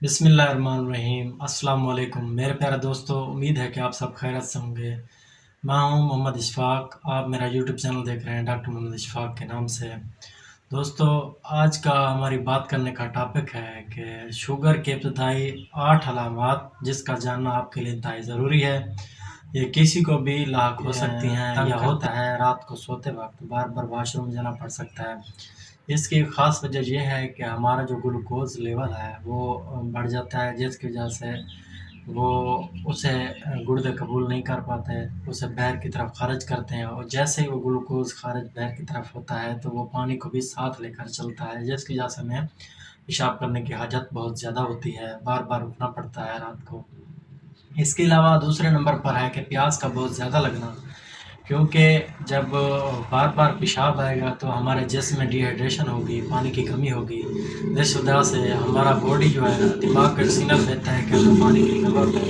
बिस्मिल्लाहिर्रहमानिर्रहीम। अस्सलाम वालेकुम मेरे प्यारे दोस्तों, उम्मीद है कि आप सब खैरियत से होंगे। मैं हूं मोहम्मद इशफाक। आप मेरा यूट्यूब चैनल देख रहे हैं डॉक्टर मोहम्मद इशफाक के नाम से। दोस्तों, आज का हमारी बात करने का टॉपिक है कि शुगर के इब्तदाई 8 अलामात जिसका जानना आपके लिए इंतहाई ज़रूरी है। ये किसी को भी लाक हो सकती हैं या होता है रात को सोते वक्त बार बार वॉशरूम जाना पड़ सकता है। इसकी एक ख़ास वजह यह है कि हमारा जो ग्लूकोज़ लेवल है वो बढ़ जाता है, जिसकी वजह से वो उसे गुर्दे कबूल नहीं कर पाते, उसे बहर की तरफ ख़ारिज करते हैं और जैसे ही वो ग्लूकोज़ ख़ारिज बहर की तरफ होता है तो वो पानी को भी साथ लेकर चलता है, जिसकी वजह से हमें पेशाब करने की हाजत बहुत ज़्यादा होती है, बार-बार उठना पड़ता है रात को। इसके अलावा दूसरे नंबर पर है कि प्यास का बहुत ज़्यादा लगना, क्योंकि जब बार-बार पेशाब आएगा तो हमारे जिस्म में डिहाइड्रेशन होगी, पानी की कमी होगी। जिस वजह से हमारा बॉडी जो है दिमाग को सिग्नल देता है कि हमें पानी की ज़रूरत है।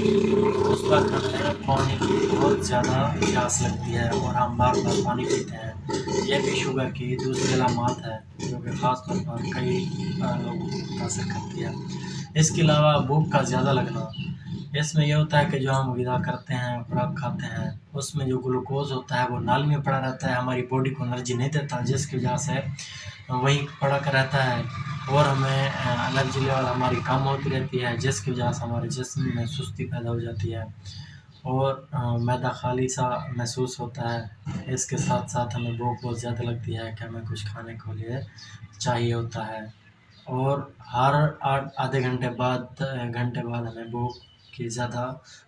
उस वक़्त हमें पानी की बहुत ज़्यादा प्यास लगती है और हम बार-बार पानी पीते हैं। ये भी शुगर की दूसरी अलामत है, जो कि ख़ास तौर पर कई लोगों को मुतासिर करती है। इसके अलावा भूख का ज़्यादा लगना, इसमें ये होता है कि जो हम ग़िज़ा करते हैं, खुराक खाते हैं, उसमें जो ग्लूकोज़ होता है वो नाली में पड़ा रहता है, हमारी बॉडी को एनर्जी नहीं देता, जिसकी वजह से वहीं पड़ा का रहता है और हमें एनर्जी लेवल हमारी कम होती रहती है, जिसकी वजह से हमारे जिस्म में सुस्ती पैदा हो जाती है और मैदा खाली सा महसूस होता है। इसके साथ-साथ हमें भूख बहुत ज़्यादा लगती है कि हमें कुछ खाने को लिए चाहिए होता है और हर आधे घंटे बाद हमें भूख की ज़्यादा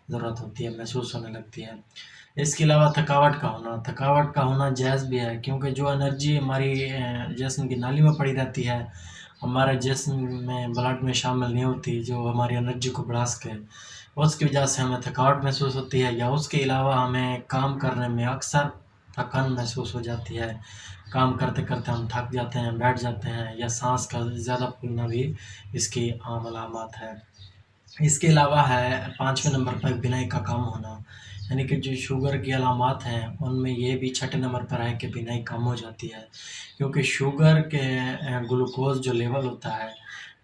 ज़रूरत होती है, महसूस होने लगती है। इसके अलावा थकावट का होना जायज़ भी है, क्योंकि जो एनर्जी हमारी जिस्म की नाली में पड़ी रहती है, हमारे जिस्म में ब्लड में शामिल नहीं होती, जो हमारी एनर्जी को बढ़ा सके। उसकी वजह से हमें थकावट महसूस होती है या उसके अलावा हमें काम करने में अक्सर थकान महसूस हो जाती है। काम करते-करते हम थक जाते हैं, बैठ जाते हैं या साँस का ज़्यादा फूलना भी इसकी आम अलामत है। इसके अलावा है 5वें नंबर पर बिनाई का कम होना, यानी कि जो शुगर की अलामत हैं, उनमें ये भी छठे नंबर पर है कि बिनाई कम हो जाती है, क्योंकि शुगर के ग्लूकोज़ जो लेवल होता है,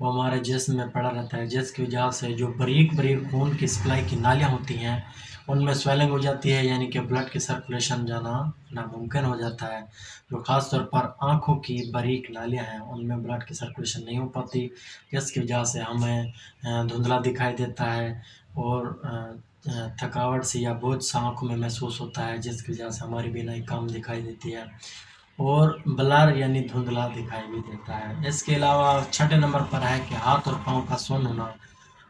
वो हमारे जिस्म में पड़ा रहता है, जिसकी वजह से जो बारीक-बारीक खून की सप्लाई की नालियाँ होती हैं, उनमें स्वेलिंग हो जाती है, यानी कि ब्लड की सर्कुलेशन जाना नामुमकिन हो जाता है। जो ख़ास तौर पर आँखों की बारीक नालियाँ हैं, उनमें ब्लड की सर्कुलेशन नहीं हो पाती, जिसकी वजह से हमें धुंधला दिखाई देता है और थकावट सी या बोझ-सा आँखों में महसूस होता है, जिसकी वजह से हमारी बीनाई कम दिखाई देती है और ब्लर यानी धुंधला दिखाई भी देता है। इसके अलावा छठे नंबर पर है कि हाथ और पाँव का सुन्न होना।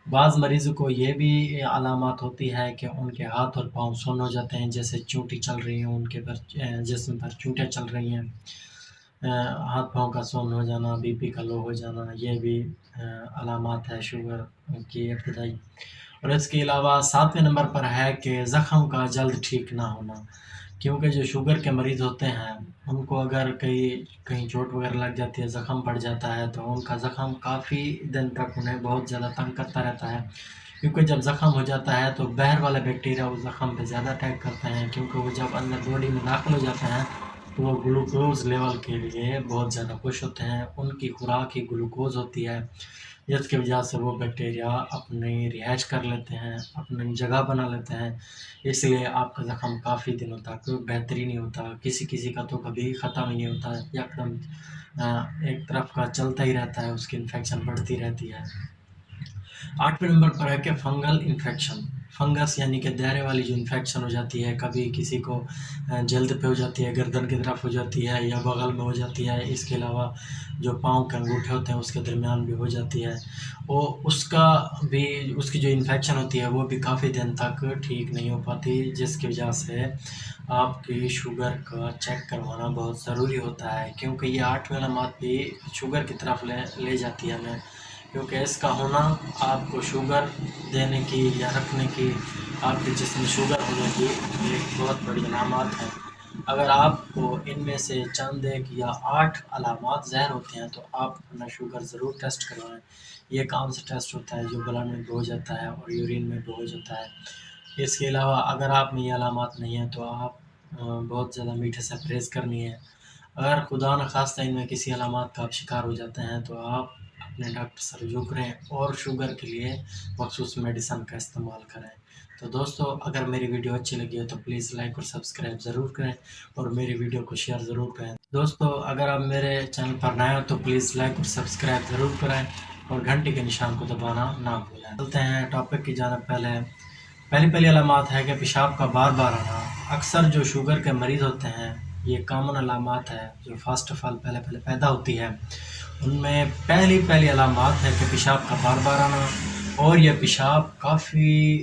बाज़ मरीज़ों को ये भी अलामत होती है कि उनके हाथ और पाँव सुन्न हो जाते हैं, जैसे चोटी चल रही हो, उनके पर जिस्म पर चोटें चल रही हैं। हाथ-पाँव का सुन्न हो जाना, बीपी का लो हो जाना, ये भी अलामत है शुगर की इब्तिदाई। और इसके अलावा 7वें नंबर पर है कि ज़ख्म का जल्द ठीक ना होना, क्योंकि जो शुगर के मरीज़ होते हैं, उनको अगर कहीं चोट वगैरह लग जाती है, ज़ख्म पड़ जाता है, तो उनका ज़ख्म काफ़ी दिन तक उन्हें बहुत ज़्यादा तंग करता रहता है, क्योंकि जब ज़ख्म हो जाता है, तो बहर वाले बैक्टीरिया उस ज़ख्म पे ज़्यादा अटैक करते हैं, क्योंकि वो जब अंदर बॉडी में दाखिल हो जाते हैं, तो वो ग्लूकोज़ लेवल के लिए बहुत ज़्यादा खुश होते हैं। उनकी खुराक ही ग्लूकोज़ होती है, जिसकी वजह से वो बैक्टीरिया अपनी रिहाइश कर लेते हैं, अपनी जगह बना लेते हैं, इसलिए आपका ज़ख्म काफ़ी दिनों तक बेहतर ही नहीं होता। किसी-किसी का तो कभी ख़त्म ही नहीं होता, यकदम एक तरफ का चलता ही रहता है, उसकी इन्फेक्शन बढ़ती रहती है। 8वें नंबर पर है कि फंगल इन्फेक्शन, फंगस यानी कि दायरे वाली जो इन्फेक्शन हो जाती है, कभी किसी को जल्द पे हो जाती है, गर्दन की तरफ हो जाती है या बगल में हो जाती है। इसके अलावा जो पाँव के अंगूठे होते हैं उसके दरमियान भी हो जाती है। वो उसकी जो इन्फेक्शन होती है वो भी काफ़ी दिन तक ठीक नहीं हो पाती, जिसकी वजह से आपकी शुगर का चेक करवाना बहुत ज़रूरी होता है, क्योंकि ये 8वें अलामत भी शुगर की तरफ ले ले जाती है हमें, क्योंकि इसका होना आपको शुगर देने की या रखने की, आपके जिस्म में शुगर होने की एक बहुत बड़ी अलामत है। अगर आपको इनमें से चंद एक या 8 अलामत ज़ाहिर होते हैं, तो आप अपना शुगर ज़रूर टेस्ट करवाएँ। ये एक आम सा टेस्ट होता है जो ब्लड में भी हो जाता है और यूरिन में भी हो जाता है। इसके अलावा अगर आप में ये अलामत नहीं है, तो आप बहुत ज़्यादा मीठे से परहेज़ करनी है। अगर खुदा न ख़ास्ता इनमें किसी अलामत का आप शिकार हो जाते हैं, तो आप اپنے ڈاکٹر سے رجوع کریں اور شوگر کے لیے مخصوص میڈیسن کا استعمال کریں۔ تو دوستو اگر میری ویڈیو اچھی لگی ہو تو پلیز لائک اور سبسکرائب ضرور کریں اور میری ویڈیو کو شیئر ضرور کریں۔ دوستو اگر آپ میرے چینل پر نئے ہو تو پلیز لائک اور سبسکرائب ضرور کریں اور گھنٹی کے نشان کو دبانا نہ بھولیں۔ چلتے ہیں ٹاپک کی جانب۔ پہلی علامات ہے کہ پیشاب کا بار بار آنا۔ اکثر جو شوگر کے مریض ہوتے ہیں یہ کامن علامات ہے جو فرسٹ آف آل پہلے پیدا ہوتی ہے۔ ان میں پہلی علامات ہے کہ پیشاب کا بار بار آنا اور یہ پیشاب کافی